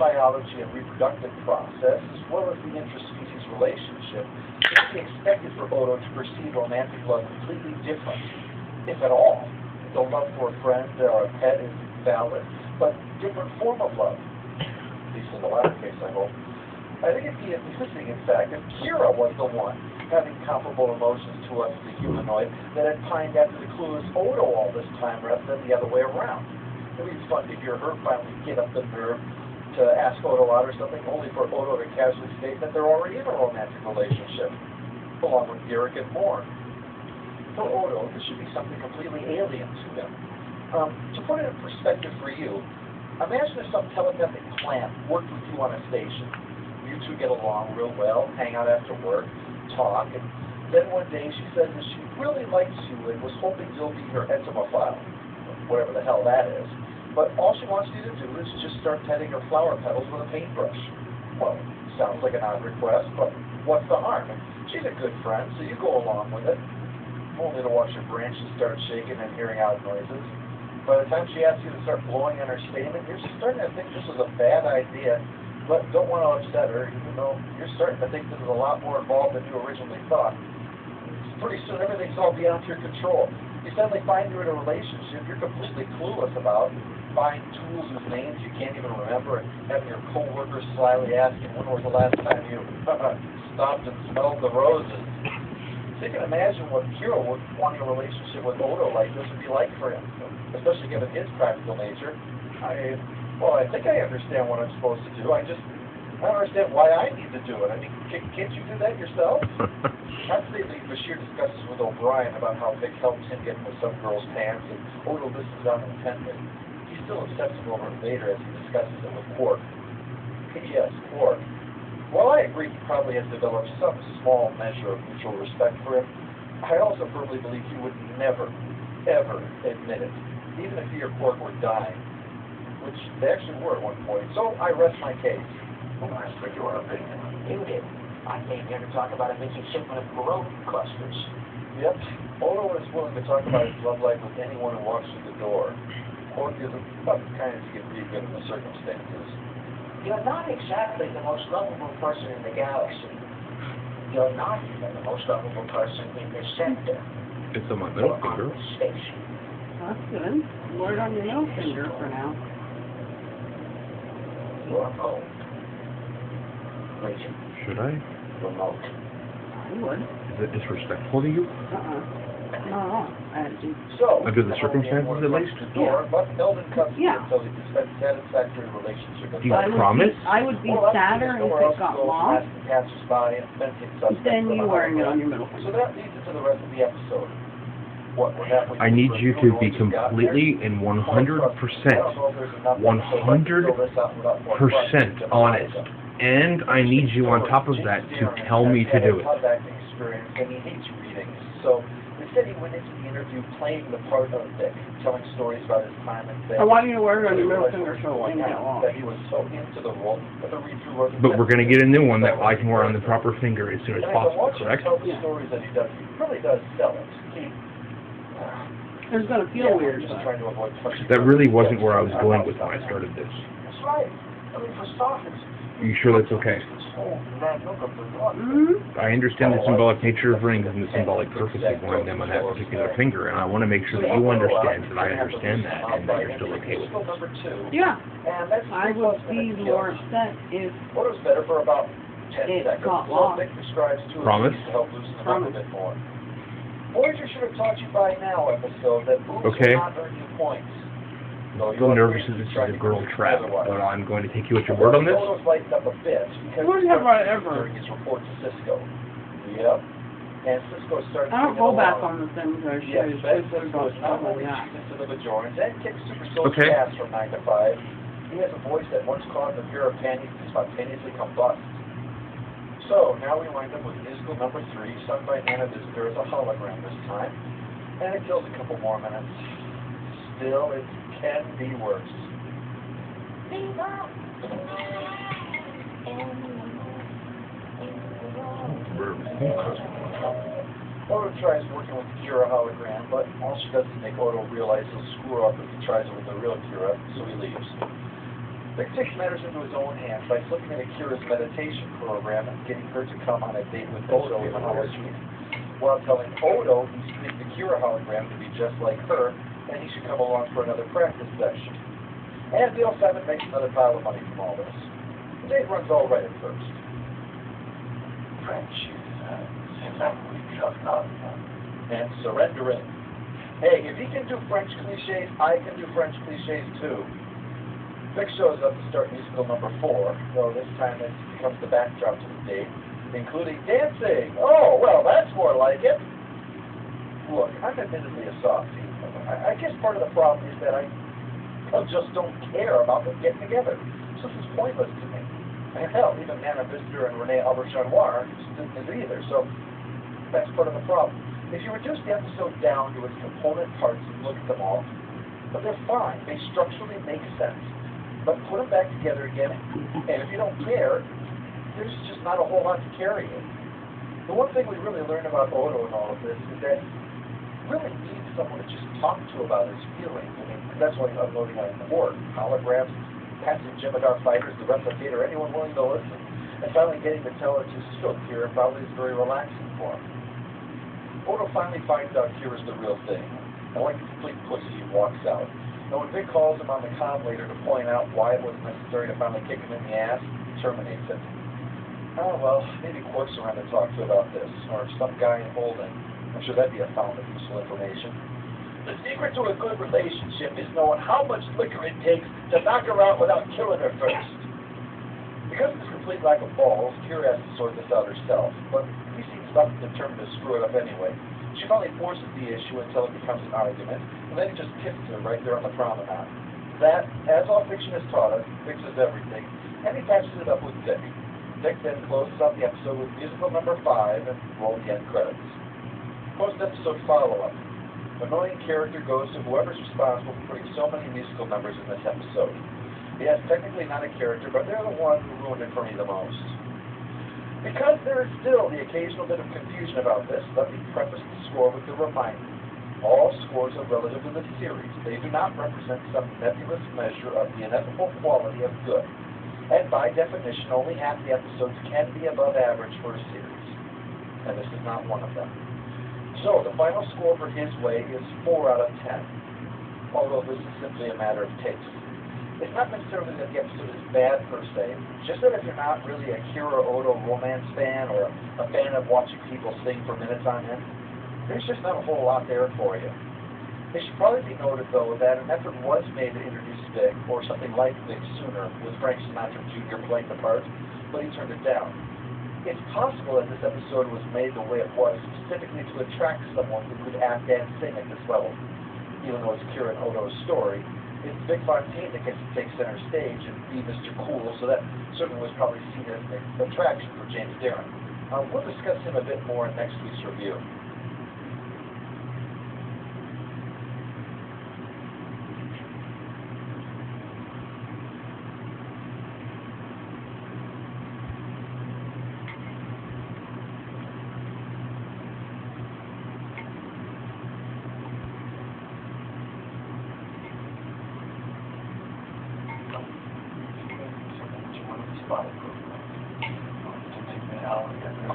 biology and reproductive process, as well as the interspecies relationship, it would be expected for Odo to perceive romantic love completely different, if at all. The love for a friend or a pet is valid, but different form of love. At least in the latter case, I hope. I think it'd be amusing, in fact, if Kira was the one having comparable emotions to us, the humanoid, that had pined after the clueless Odo all this time rather than the other way around. It'd be fun to hear her finally get up the nerve to ask Odo out or something, only for Odo to casually state that they're already in a romantic relationship, along with Garrick and more. For Odo, this should be something completely alien to him. To put it in perspective for you, imagine if some telepathic plant worked with you on a station. You two get along real well, hang out after work, talk, and then one day she says that she really likes you and was hoping you'll be her entomophile, whatever the hell that is. But all she wants you to do is just start petting her flower petals with a paintbrush. Well, sounds like an odd request, but what's the harm? She's a good friend, so you go along with it, only to watch her branches start shaking and hearing odd noises. By the time she asks you to start blowing on her stamen, you're starting to think this was a bad idea, but don't want to upset her, even though you're starting to think this is a lot more involved than you originally thought. Pretty soon everything's all beyond your control. You suddenly find you're in a relationship you're completely clueless about, buying tools whose names you can't even remember, and having your co-workers slyly asking when was the last time you stopped and smelled the roses. So you can imagine what Kira would wanting a relationship with Odo like this would be like for him, especially given his practical nature. I think I understand what I'm supposed to do. I don't understand why I need to do it. I mean, can't you do that yourself? After they leave, Bashir discusses with O'Brien about how Vic helps him get into some girl's pants, and Odo listens on intently. He's still obsessive over Vader as he discusses it with Quark. Yes, Quark. While I agree he probably has developed some small measure of mutual respect for him, I also firmly believe he would never, ever admit it, even if he or Quark were dying, which they actually were at one point. So I rest my case. Well, as for your opinion, you did. I came here to talk about a missing shipment of growth clusters. Yep. Odo is willing to talk about his love life with anyone who walks through the door. Quark is about the kind to get pretty good in the circumstances. You're not exactly the most lovable person in the galaxy. You're not even the most lovable person in this sector. It's on my middle finger. On the station. That's good. Word on your middle finger for now. You're cold. Rachel. Should I? Remote. I would. Is it disrespectful to you? No. So, Under the circumstances, at least? Door, but Eldon cuts Yeah. until he has a satisfactory relationship with Do you promise? I would be sadder if it got lost than you wearing it on your middle So finger. that leads into the rest of the episode. What, we're halfway I need through you the to review, be what you got there? completely and 100% honest. And I need you on top of that to tell me to do it. And he hates reading. So instead he went into the interview playing the part of Vic, telling stories about his time and things. I want you to wear it on your middle finger so it won't get lost. That he was so into the role that the read-through wasn't. But we're going to get a new one that I can wear on the proper finger as soon as possible, correct? Tell the stories that he does. He really does sell it. It's going to feel weird. Just trying to avoid touching. That really wasn't where I was going with when I started this. That's right. I mean, for starters. Are you sure that's okay? I understand the symbolic nature of rings and the symbolic purpose of wearing them on that particular finger, and I want to make sure that you understand that I understand that and that you're still okay with it. Yeah. I would be more upset if What was better for about 10 it seconds. got lost. Vic describes two of Promise? these to help loosen them up a bit more. Voyager should have taught you by now, episode, that boobs Okay. will not earn you points. I'm a little nervous that this is a girl trap, but I'm going to take you at your word on this. Photos lightened up a bit because Wouldn't have I ever. during his report to Cisco. Yep. And Cisco started I don't bringing go back along. on the thing because Yes, she's Ben good Cisco about is stuff not like only that. cheap into the Bajorans and kicks super soldier Okay. ass from 9 to 5. He has a voice that once caused a pair of panties to spontaneously combust. So, now we wind up with musical number 3, sung by Anna Visitor as a hologram this time. And it kills a couple more minutes. Still, it can be worse. Odo tries working with the Kira hologram, but all she does is make Odo realize he'll screw up if he tries it with the real Kira, so he leaves. Vic takes matters into his own hands by flipping at Akira's meditation program and getting her to come on a date with Odo in the Hollow Street, while telling Odo he's picked the Akira hologram to be just like her, and he should come along for another practice session. And Bill Simon makes another pile of money from all this. The date runs all right at first. French seems like we just not. And surrendering. Hey, if he can do French cliches, I can do French cliches too. Vic shows up to start musical number 4, though this time it becomes the backdrop to the date, including dancing. Oh, well, that's more like it. Look, I'm admittedly a softie. I guess part of the problem is that I just don't care about them getting together. So this is pointless to me. And hell, even Nana Visitor and Renee Auberjonois isn't either, so that's part of the problem. If you reduce the episode down to its component parts and look at them all, but they're fine. They structurally make sense. But put them back together again, and if you don't care, there's just not a whole lot to carry it. The one thing we really learn about Odo in all of this is that he really needs someone to just talk to about his feelings. I mean, that's why he's unloading on the board. Holograms, passive Jemadar fighters, the replicator, anyone willing to listen. And finally getting the teller to stroke Kira probably is very relaxing for him. Odo finally finds out Kira's the real thing. And like a complete pussy, he walks out. And when Vic calls him on the comm later to point out why it was necessary to finally kick him in the ass, he terminates it. Oh, well, maybe Quark's around to talk to about this, or some guy in holding. I'm sure that'd be a fountain of useful information. The secret to a good relationship is knowing how much liquor it takes to knock her out without killing her first. Because of this complete lack of balls, Kira has to sort this out herself, but he seems about determined to screw it up anyway. She finally forces the issue until it becomes an argument, and then he just kisses her right there on the promenade. That, as all fiction has taught us, fixes everything, and he patches it up with Vic. Vic then closes out the episode with musical number 5 and roll the end credits. Post-episode follow-up. Annoying character goes to whoever's responsible for putting so many musical numbers in this episode. Yes, technically not a character, but they're the one who ruined it for me the most. Because there is still the occasional bit of confusion about this, let me preface the score with the reminder. All scores are relative to the series. They do not represent some nebulous measure of the ineffable quality of good. And by definition, only half the episodes can be above average for a series. And this is not one of them. So, the final score for His Way is 4 out of 10. Although this is simply a matter of taste. It's not necessarily that the episode is bad per se, just that if you're not really a Kira Odo romance fan or a fan of watching people sing for minutes on end, there's just not a whole lot there for you. It should probably be noted, though, that an effort was made to introduce Vic, or something like Vic sooner, with Frank Sinatra Jr. playing the part, but he turned it down. It's possible that this episode was made the way it was specifically to attract someone who could act and sing at this level. Even though it's Kira and Odo's story, it's Vic Fontaine that gets to take center stage and be Mr. Cool, so that certainly was probably seen as an attraction for James Darren. We'll discuss him a bit more in next week's review.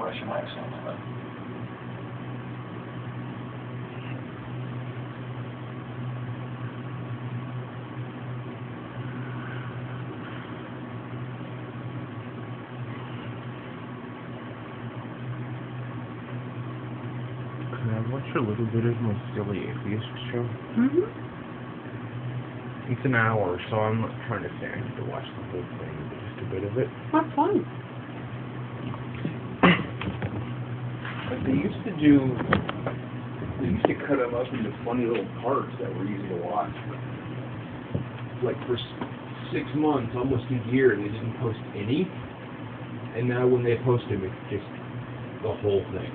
Russian accent, but Can I watch a little bit of my Silly Atheist show? Mm-hmm. It's an hour, so I'm not trying to say I need to watch the whole thing, but just a bit of it. Have fun. Like they used to cut them up into funny little parts that were easy to watch. Like for 6 months, almost a year, they didn't post any. And now when they post them, it's just the whole thing.